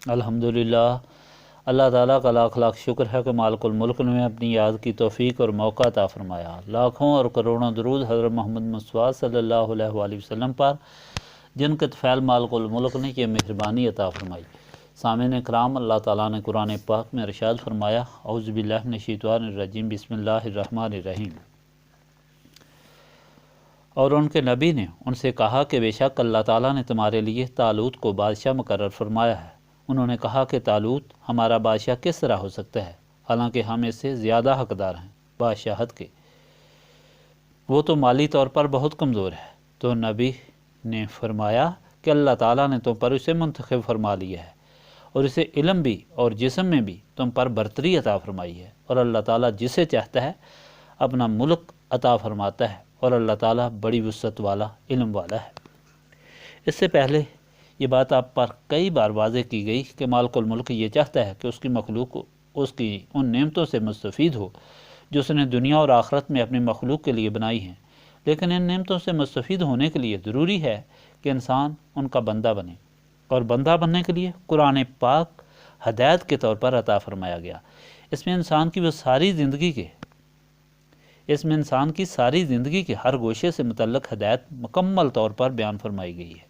الحمدللہ، اللہ تعالیٰ کا لاکھ لاکھ شکر ہے کہ مالک الملک نے اپنی یاد کی توفیق اور موقع عطا فرمایا۔ لاکھوں اور کروڑوں درود حضرت محمد مصطفیٰ صلی اللہ علیہ وآلہ وسلم پر، جن کے طفیل مالک الملک نے یہ مہربانی عطا فرمائی۔ سامعین کرام، اللہ تعالیٰ نے قرآن پاک میں ارشاد فرمایا، اعوذ باللہ من الشیطان الرجیم، بسم اللہ الرحمن الرحیم۔ اور ان کے نبی نے ان سے کہا کہ بے شک اللہ تعالیٰ نے تمہارے لیے طالوت کو بادشاہ مقرر فرمایا ہے۔ انہوں نے کہا کہ طالوت ہمارا بادشاہ کس طرح ہو سکتا ہے، حالانکہ ہم اس سے زیادہ حقدار ہیں بادشاہت کے، وہ تو مالی طور پر بہت کمزور ہے۔ تو نبی نے فرمایا کہ اللہ تعالیٰ نے تم پر اسے منتخب فرما لیا ہے، اور اسے علم بھی اور جسم میں بھی تم پر برتری عطا فرمائی ہے، اور اللہ تعالیٰ جسے چاہتا ہے اپنا ملک عطا فرماتا ہے، اور اللہ تعالیٰ بڑی وسعت والا علم والا ہے۔ اس سے پہلے یہ بات آپ پر کئی بار واضح کی گئی کہ مالک الملک یہ چاہتا ہے کہ اس کی مخلوق اس کی ان نعمتوں سے مستفید ہو جو اس نے دنیا اور آخرت میں اپنی مخلوق کے لیے بنائی ہیں، لیکن ان نعمتوں سے مستفید ہونے کے لیے ضروری ہے کہ انسان ان کا بندہ بنے، اور بندہ بننے کے لیے قرآن پاک ہدایت کے طور پر عطا فرمایا گیا۔ اس میں انسان کی ساری زندگی کے ہر گوشے سے متعلق ہدایت مکمل طور پر بیان فرمائی گئی ہے،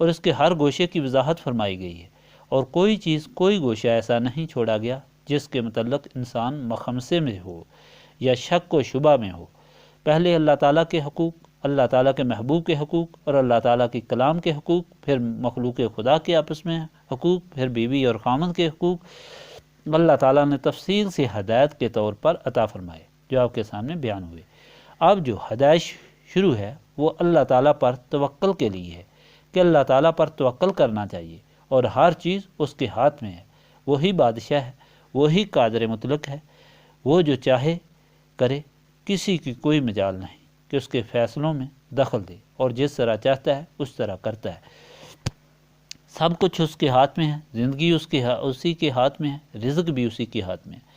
اور اس کے ہر گوشے کی وضاحت فرمائی گئی ہے، اور کوئی گوشہ ایسا نہیں چھوڑا گیا جس کے متعلق انسان مخمصے میں ہو یا شک و شبہ میں ہو۔ پہلے اللہ تعالیٰ کے حقوق، اللہ تعالیٰ کے محبوب کے حقوق، اور اللہ تعالیٰ کے کلام کے حقوق، پھر مخلوق خدا کے آپس میں حقوق، پھر بیوی اور خامند کے حقوق اللہ تعالیٰ نے تفصیل سے ہدایت کے طور پر عطا فرمائے، جو آپ کے سامنے بیان ہوئے۔ اب جو ہدایت شروع ہے وہ اللہ تعالیٰ پر توکل کے لیے ہے کہ اللہ تعالیٰ پر توکل کرنا چاہیے، اور ہر چیز اس کے ہاتھ میں ہے۔ وہی بادشاہ ہے، وہی قادر مطلق ہے، وہ جو چاہے کرے، کسی کی کوئی مجال نہیں کہ اس کے فیصلوں میں دخل دے، اور جس طرح چاہتا ہے اس طرح کرتا ہے۔ سب کچھ اس کے ہاتھ میں ہے، زندگی اسی کے ہاتھ میں ہے، رزق بھی اسی کے ہاتھ میں ہے۔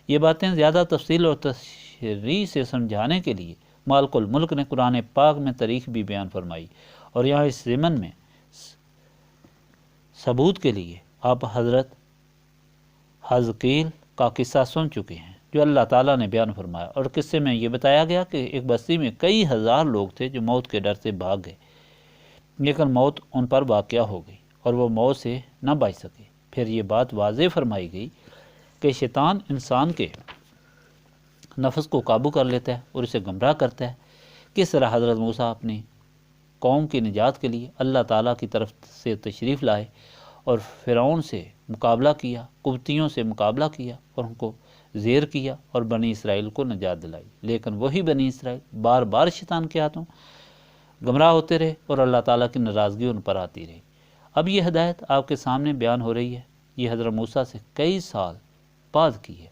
یہ باتیں زیادہ تفصیل اور تشریح سے سمجھانے کے لیے مالک الملک نے قرآن پاک میں تاریخ بھی بیان فرمائی، اور یہاں اس ضمن میں ثبوت کے لیے آپ حضرت حزقیل کا قصہ سن چکے ہیں، جو اللہ تعالیٰ نے بیان فرمایا، اور قصے میں یہ بتایا گیا کہ ایک بستی میں کئی ہزار لوگ تھے جو موت کے ڈر سے بھاگ گئے، لیکن موت ان پر واقع ہو گئی اور وہ موت سے نہ بچ سکے۔ پھر یہ بات واضح فرمائی گئی کہ شیطان انسان کے نفس کو قابو کر لیتا ہے اور اسے گمراہ کرتا ہے۔ کس طرح حضرت موسیٰ اپنی قوم کی نجات کے لیے اللہ تعالیٰ کی طرف سے تشریف لائے اور فرعون سے مقابلہ کیا، قبطیوں سے مقابلہ کیا، اور ان کو زیر کیا اور بنی اسرائیل کو نجات دلائی، لیکن وہی بنی اسرائیل بار بار شیطان کے ہاتھوں گمراہ ہوتے رہے، اور اللہ تعالیٰ کی ناراضگی ان پر آتی رہی۔ اب یہ ہدایت آپ کے سامنے بیان ہو رہی ہے، یہ حضرت موسیٰ سے کئی سال بعد کی ہے،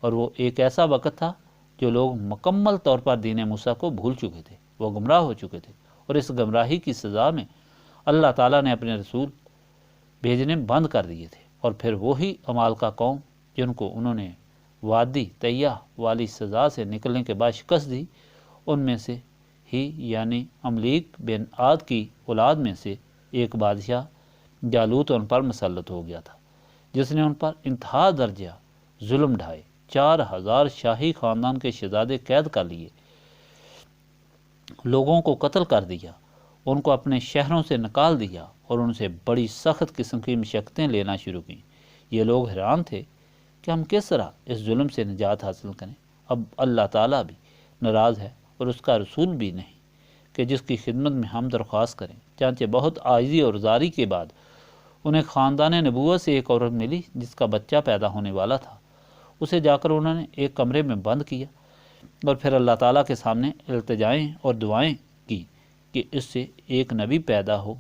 اور وہ ایک ایسا وقت تھا جو لوگ مکمل طور پر دین موسیٰ کو بھول چکے تھے، وہ گمراہ ہو چکے تھے، اور اس گمراہی کی سزا میں اللہ تعالیٰ نے اپنے رسول بھیجنے بند کر دیے تھے، اور پھر وہی عمالقہ قوم جن کو انہوں نے وادی طیہ والی سزا سے نکلنے کے بعد شکست دی، ان میں سے ہی یعنی عملیق بن عاد کی اولاد میں سے ایک بادشاہ جالوت ان پر مسلط ہو گیا تھا، جس نے ان پر انتہا درجہ ظلم ڈھائے۔ 4000 شاہی خاندان کے شہزادے قید کر لیے، لوگوں کو قتل کر دیا، ان کو اپنے شہروں سے نکال دیا، اور ان سے بڑی سخت قسم کی مشقتیں لینا شروع کیں۔ یہ لوگ حیران تھے کہ ہم کس طرح اس ظلم سے نجات حاصل کریں۔ اب اللہ تعالیٰ بھی ناراض ہے اور اس کا رسول بھی نہیں کہ جس کی خدمت میں ہم درخواست کریں۔ چنانچہ بہت عاجزی اور زاری کے بعد انہیں خاندان نبوت سے ایک عورت ملی جس کا بچہ پیدا ہونے والا تھا۔ اسے جا کر انہوں نے ایک کمرے میں بند کیا، اور پھر اللہ تعالیٰ کے سامنے التجائیں اور دعائیں کی کہ اس سے ایک نبی پیدا ہو،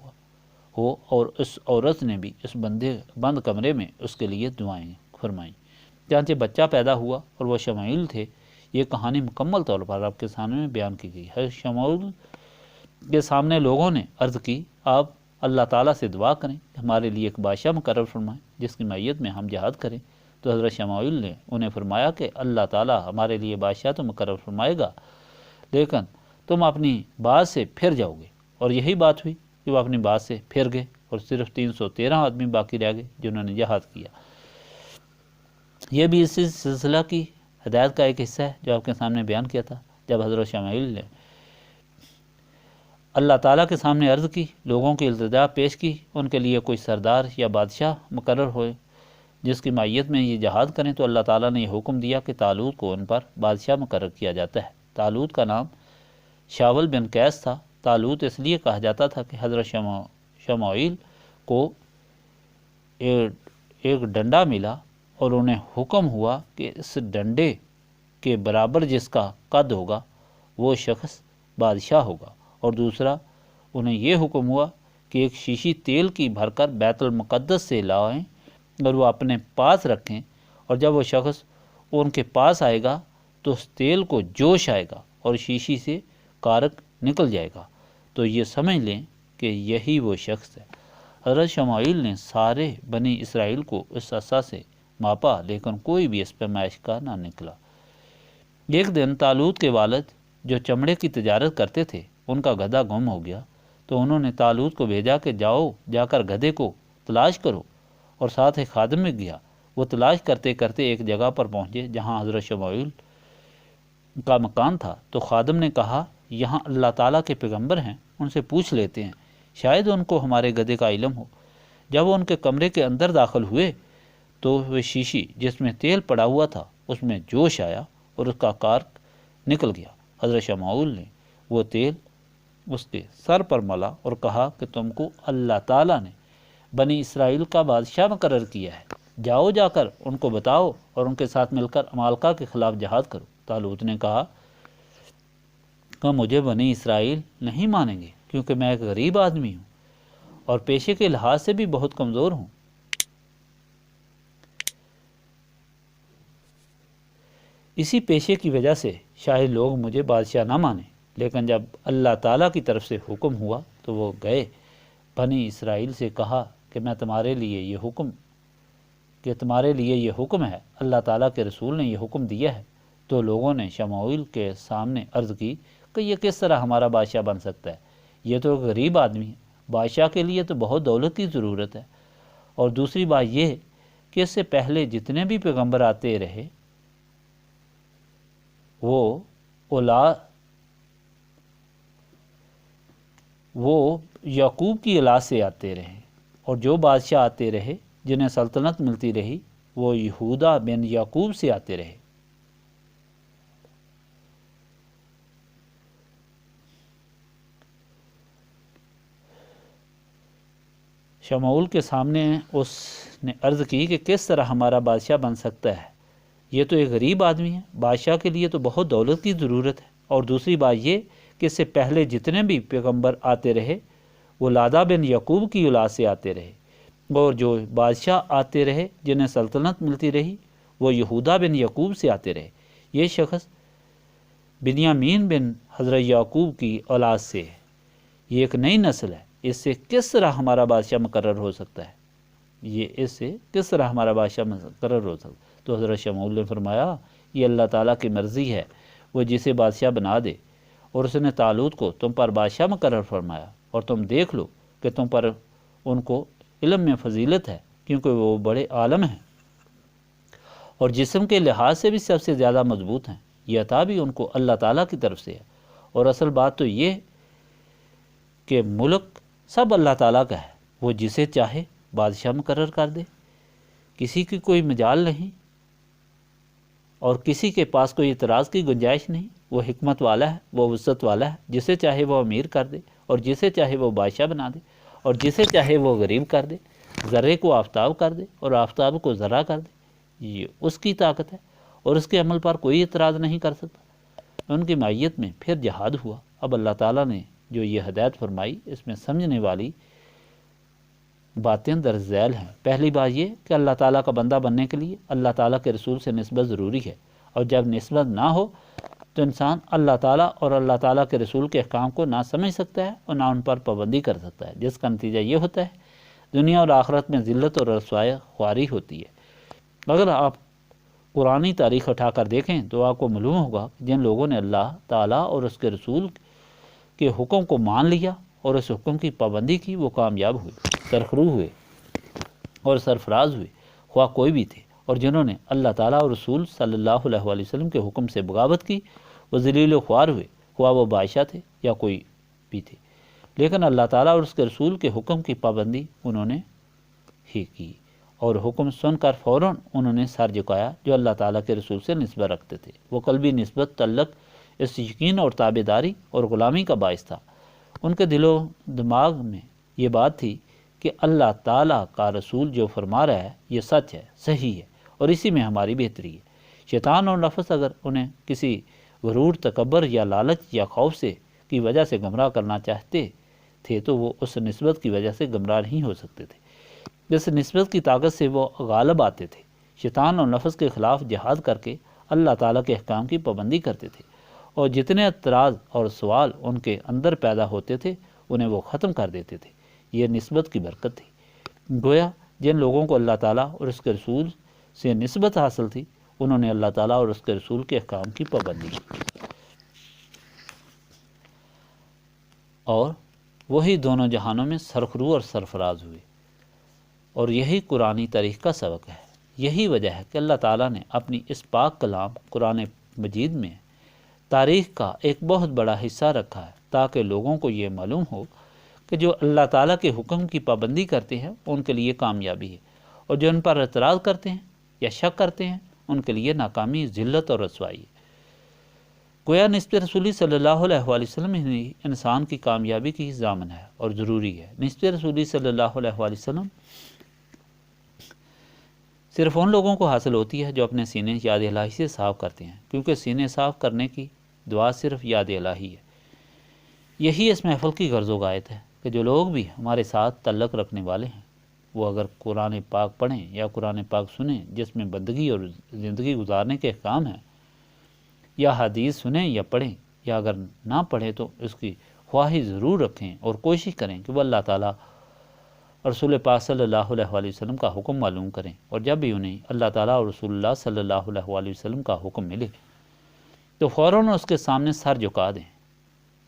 اور اس عورت نے بھی اس بند کمرے میں اس کے لیے دعائیں فرمائیں۔ چنانچہ بچہ پیدا ہوا، اور وہ شمائیل تھے۔ یہ کہانی مکمل طور پر آپ کے سامنے بیان کی گئی ہے۔ شمائیل کے سامنے لوگوں نے عرض کی، آپ اللہ تعالیٰ سے دعا کریں کہ ہمارے لیے ایک بادشاہ مقرر فرمائیں جس کی معیت میں ہم جہاد کریں۔ تو حضرت شمائیل نے انہیں فرمایا کہ اللہ تعالیٰ ہمارے لیے بادشاہ تو مقرر فرمائے گا، لیکن تم اپنی بات سے پھر جاؤ گے۔ اور یہی بات ہوئی کہ وہ اپنی بات سے پھر گئے، اور صرف 313 آدمی باقی رہ گئے جنہوں نے جہاد کیا۔ یہ بھی اسی سلسلہ کی ہدایت کا ایک حصہ ہے جو آپ کے سامنے بیان کیا تھا۔ جب حضرت شمائیل نے اللہ تعالیٰ کے سامنے عرض کی، لوگوں کی التجا پیش کی، ان کے لیے کوئی سردار یا بادشاہ مقرر ہوئے جس کی معیت میں یہ جہاد کریں، تو اللہ تعالیٰ نے یہ حکم دیا کہ طالوت کو ان پر بادشاہ مقرر کیا جاتا ہے۔ طالوت کا نام شاول بن قیس تھا۔ طالوت اس لیے کہا جاتا تھا کہ حضرت شمائیل کو ایک ڈنڈا ملا اور انہیں حکم ہوا کہ اس ڈنڈے کے برابر جس کا قد ہوگا وہ شخص بادشاہ ہوگا، اور دوسرا انہیں یہ حکم ہوا کہ ایک شیشی تیل کی بھر کر بیت المقدس سے لائیں اور وہ اپنے پاس رکھیں، اور جب وہ شخص ان کے پاس آئے گا تو اس تیل کو جوش آئے گا اور شیشی سے کارک نکل جائے گا، تو یہ سمجھ لیں کہ یہی وہ شخص ہے۔ حضرت شمائیل نے سارے بنی اسرائیل کو اس عصا سے ماپا، لیکن کوئی بھی اس پیمائش کا نہ نکلا۔ ایک دن طالوت کے والد جو چمڑے کی تجارت کرتے تھے، ان کا گدھا گم ہو گیا، تو انہوں نے طالوت کو بھیجا کہ جا کر گدھے کو تلاش کرو، اور ساتھ ایک خادم میں گیا۔ وہ تلاش کرتے کرتے ایک جگہ پر پہنچے جہاں حضرت شمائیل کا مکان تھا، تو خادم نے کہا، یہاں اللہ تعالیٰ کے پیغمبر ہیں، ان سے پوچھ لیتے ہیں، شاید ان کو ہمارے گدھے کا علم ہو۔ جب وہ ان کے کمرے کے اندر داخل ہوئے تو وہ شیشی جس میں تیل پڑا ہوا تھا اس میں جوش آیا اور اس کا کارک نکل گیا۔ حضرت شمائیل نے وہ تیل اس کے سر پر ملا اور کہا کہ تم کو اللہ تعالیٰ نے بنی اسرائیل کا بادشاہ مقرر کیا ہے، جا کر ان کو بتاؤ اور ان کے ساتھ مل کر عمالقہ کے خلاف جہاد کرو۔ طالوت نے کہا کہ مجھے بنی اسرائیل نہیں مانیں گے، کیونکہ میں ایک غریب آدمی ہوں اور پیشے کے لحاظ سے بھی بہت کمزور ہوں۔ اسی پیشے کی وجہ سے شاید لوگ مجھے بادشاہ نہ مانیں، لیکن جب اللہ تعالیٰ کی طرف سے حکم ہوا تو وہ گئے، بنی اسرائیل سے کہا کہ تمہارے لیے یہ حکم ہے، اللہ تعالیٰ کے رسول نے یہ حکم دیا ہے۔ تو لوگوں نے شمائیل کے سامنے عرض کی کہ یہ کس طرح ہمارا بادشاہ بن سکتا ہے، یہ تو غریب آدمی ہے، بادشاہ کے لیے تو بہت دولت کی ضرورت ہے، اور دوسری بات یہ کہ اس سے پہلے جتنے بھی پیغمبر آتے رہے وہ یعقوب کی اولاد سے آتے رہے، اور جو بادشاہ آتے رہے جنہیں سلطنت ملتی رہی وہ یہودا بن یعقوب سے آتے رہے۔ شمائیل کے سامنے اس نے عرض کی کہ کس طرح ہمارا بادشاہ بن سکتا ہے، یہ تو ایک غریب آدمی ہے، بادشاہ کے لیے تو بہت دولت کی ضرورت ہے، اور دوسری بات یہ کہ اس سے پہلے جتنے بھی پیغمبر آتے رہے وہ لادا بن یعقوب کی اولاد سے آتے رہے، اور جو بادشاہ آتے رہے جنہیں سلطنت ملتی رہی وہ یہودا بن یعقوب سے آتے رہے۔ یہ شخص بنیامین بن حضرت یعقوب کی اولاد سے ہے، یہ ایک نئی نسل ہے، اس سے کس طرح ہمارا بادشاہ مقرر ہو سکتا ہے، تو حضرت شمائیل نے فرمایا، یہ اللہ تعالیٰ کی مرضی ہے، وہ جسے بادشاہ بنا دے، اور اس نے طالوت کو تم پر بادشاہ مقرر فرمایا، اور تم دیکھ لو کہ تم پر ان کو علم میں فضیلت ہے، کیونکہ وہ بڑے عالم ہیں اور جسم کے لحاظ سے بھی سب سے زیادہ مضبوط ہیں، یہ عطا بھی ان کو اللہ تعالیٰ کی طرف سے ہے، اور اصل بات تو یہ کہ ملک سب اللہ تعالیٰ کا ہے، وہ جسے چاہے بادشاہ مقرر کر دے، کسی کی کوئی مجال نہیں اور کسی کے پاس کوئی اعتراض کی گنجائش نہیں، وہ حکمت والا ہے، وہ وسعت والا ہے، جسے چاہے وہ امیر کر دے اور جسے چاہے وہ بادشاہ بنا دے اور جسے چاہے وہ غریب کر دے، ذرے کو آفتاب کر دے اور آفتاب کو ذرہ کر دے، یہ اس کی طاقت ہے اور اس کے عمل پر کوئی اعتراض نہیں کر سکتا۔ ان کی معیت میں پھر جہاد ہوا۔ اب اللہ تعالیٰ نے جو یہ ہدایت فرمائی اس میں سمجھنے والی باتیں درج ذیل ہیں۔ پہلی بات یہ کہ اللہ تعالیٰ کا بندہ بننے کے لیے اللہ تعالیٰ کے رسول سے نسبت ضروری ہے، اور جب نسبت نہ ہو تو انسان اللہ تعالیٰ اور اللہ تعالیٰ کے رسول کے احکام کو نہ سمجھ سکتا ہے اور نہ ان پر پابندی کر سکتا ہے، جس کا نتیجہ یہ ہوتا ہے دنیا اور آخرت میں ذلت اور رسوائی خواری ہوتی ہے۔ اگر آپ قرآنی تاریخ اٹھا کر دیکھیں تو آپ کو معلوم ہوگا کہ جن لوگوں نے اللہ تعالیٰ اور اس کے رسول کے حکم کو مان لیا اور اس حکم کی پابندی کی وہ کامیاب ہوئے۔ سرخرو ہوئے اور سرفراز ہوئے، خواہ کوئی بھی تھے، اور جنہوں نے اللہ تعالیٰ اور رسول صلی اللہ علیہ وآلہ وسلم کے حکم سے بغاوت کی، وہ ذلیل و خوار ہوئے، خواہ وہ بادشاہ تھے یا کوئی بھی تھے، لیکن اللہ تعالیٰ اور اس کے رسول کے حکم کی پابندی انہوں نے ہی کی، اور حکم سن کر فوراً انہوں نے سر جھکایا جو اللہ تعالیٰ کے رسول سے نسبت رکھتے تھے۔ وہ قلبی نسبت تعلق اس یقین اور تابع داری اور غلامی کا باعث تھا۔ ان کے دل و دماغ میں یہ بات تھی کہ اللہ تعالیٰ کا رسول جو فرما رہا ہے یہ سچ ہے، صحیح ہے، اور اسی میں ہماری بہتری ہے۔ شیطان اور نفس اگر انہیں کسی غرور، تکبر یا لالچ یا خوف سے کی وجہ سے گمراہ کرنا چاہتے تھے تو وہ اس نسبت کی وجہ سے گمراہ نہیں ہو سکتے تھے۔ اس نسبت کی طاقت سے وہ غالب آتے تھے۔ شیطان اور نفس کے خلاف جہاد کر کے اللہ تعالیٰ کے احکام کی پابندی کرتے تھے، اور جتنے اعتراض اور سوال ان کے اندر پیدا ہوتے تھے انہیں وہ ختم کر دیتے تھے۔ یہ نسبت کی برکت تھی۔ گویا جن لوگوں کو اللہ تعالیٰ اور اس کے رسول سے نسبت حاصل تھی انہوں نے اللہ تعالیٰ اور اس کے رسول کے احکام کی پابندی کی، اور وہی دونوں جہانوں میں سرخرو اور سرفراز ہوئے، اور یہی قرآنی تاریخ کا سبق ہے۔ یہی وجہ ہے کہ اللہ تعالیٰ نے اپنی اس پاک کلام قرآن مجید میں تاریخ کا ایک بہت بڑا حصہ رکھا ہے، تاکہ لوگوں کو یہ معلوم ہو کہ جو اللہ تعالیٰ کے حکم کی پابندی کرتے ہیں ان کے لیے کامیابی ہے، اور جو ان پر اعتراض کرتے ہیں یا شک کرتے ہیں ان کے لیے ناکامی، ذلت اور رسوائی ہے۔ گویا نسبت رسولی صلی اللہ علیہ وآلہ وسلم ہی انسان کی کامیابی کی ضامن ہے اور ضروری ہے۔ نسبت رسولی صلی اللہ علیہ وآلہ وسلم صرف ان لوگوں کو حاصل ہوتی ہے جو اپنے سینے یاد الہی سے صاف کرتے ہیں، کیونکہ سینے صاف کرنے کی دعا صرف یاد الہی ہے۔ یہی اس محفل کی غرض و غایت ہے کہ جو لوگ بھی ہمارے ساتھ تعلق رکھنے والے ہیں وہ اگر قرآن پاک پڑھیں یا قرآن پاک سنیں جس میں بندگی اور زندگی گزارنے کے احکام ہیں، یا حدیث سنیں یا پڑھیں، یا اگر نہ پڑھیں تو اس کی خواہش ضرور رکھیں اور کوشش کریں کہ وہ اللہ تعالیٰ اور رسول پاک صلی اللہ علیہ وآلہ وسلم کا حکم معلوم کریں، اور جب بھی انہیں اللہ تعالیٰ اور رسول اللہ صلی اللہ علیہ وآلہ وسلم کا حکم ملے تو فوراً اس کے سامنے سر جھکا دیں۔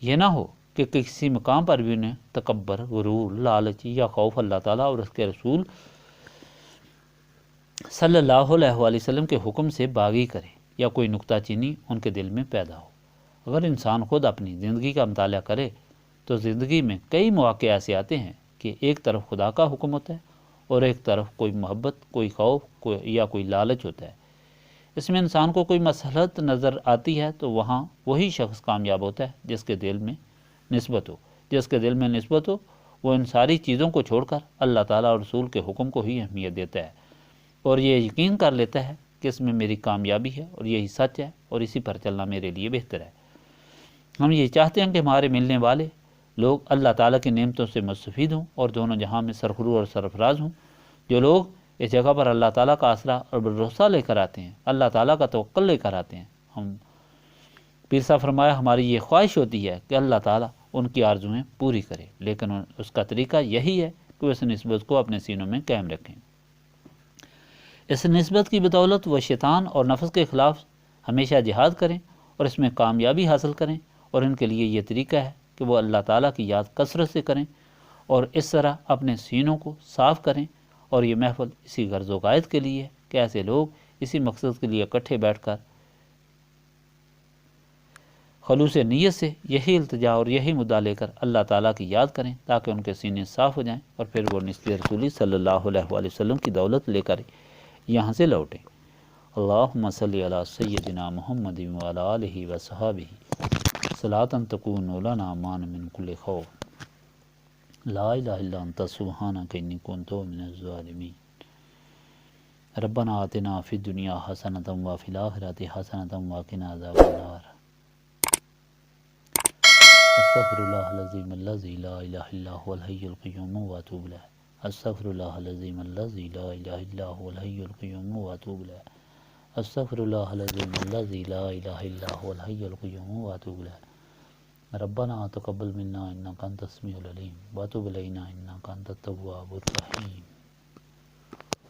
یہ نہ ہو کہ کسی مقام پر بھی انہیں تکبر، غرور، لالچ یا خوف اللہ تعالیٰ اور اس کے رسول صلی اللہ علیہ وآلہ وسلم کے حکم سے باغی کرے، یا کوئی نکتہ چینی ان کے دل میں پیدا ہو۔ اگر انسان خود اپنی زندگی کا مطالعہ کرے تو زندگی میں کئی مواقع ایسے آتے ہیں کہ ایک طرف خدا کا حکم ہوتا ہے اور ایک طرف کوئی محبت، کوئی خوف یا کوئی لالچ ہوتا ہے۔ اس میں انسان کو کوئی مصلحت نظر آتی ہے تو وہاں وہی شخص کامیاب ہوتا ہے جس کے دل میں نسبت ہو۔ جس کے دل میں نسبت ہو وہ ان ساری چیزوں کو چھوڑ کر اللہ تعالیٰ اور رسول کے حکم کو ہی اہمیت دیتا ہے، اور یہ یقین کر لیتا ہے کہ اس میں میری کامیابی ہے اور یہی سچ ہے اور اسی پر چلنا میرے لیے بہتر ہے۔ ہم یہ چاہتے ہیں کہ ہمارے ملنے والے لوگ اللہ تعالیٰ کی نعمتوں سے مستفید ہوں اور دونوں جہاں میں سرخرو اور سرفراز ہوں۔ جو لوگ اس جگہ پر اللہ تعالیٰ کا آسرا اور بھروسہ لے کر آتے ہیں، اللہ تعالیٰ کا توکل لے کر آتے ہیں، ہم پیر صاحب فرمایا ہماری یہ خواہش ہوتی ہے کہ اللہ تعالیٰ ان کی آرزویں پوری کرے، لیکن اس کا طریقہ یہی ہے کہ وہ اس نسبت کو اپنے سینوں میں قائم رکھیں۔ اس نسبت کی بدولت وہ شیطان اور نفس کے خلاف ہمیشہ جہاد کریں اور اس میں کامیابی حاصل کریں، اور ان کے لیے یہ طریقہ ہے کہ وہ اللہ تعالیٰ کی یاد کثرت سے کریں اور اس طرح اپنے سینوں کو صاف کریں۔ اور یہ محفل اسی غرض و غایت کے لیے ہے کہ ایسے لوگ اسی مقصد کے لیے اکٹھے بیٹھ کر خلوص نیت سے یہی التجا اور یہی مدعا لے کر اللہ تعالیٰ کی یاد کریں تاکہ ان کے سینے صاف ہو جائیں اور پھر وہ نسبت رسولی صلی اللہ علیہ وآلہ وسلم کی دولت لے کر یہاں سے لوٹیں۔ اللہم صلی علی سیدنا محمد وعلی آلہ وصحبہ صلاۃ تکون لنا مان من کل خوف لا الہ الا انت سبحانک انی کنت من الظالمین۔ ربنا آتنا فی الدنیا حسنۃ وفی الآخرۃ حسنۃ وقنا عذاب النار۔ استغفر اللہ العظیم الذی لا الہ الا هو الحی القیوم واتوب الیہ۔ استغفر اللہ العظیم الذی لا الہ الا هو الحی القیوم واتوب الیہ۔ استغفر اللہ العظیم الذی لا الہ الا هو الحی القیوم واتوب الیہ۔ ربنا تقبل منا انک انت السمیع العلیم وتب علینا انک انت التواب الرحیم۔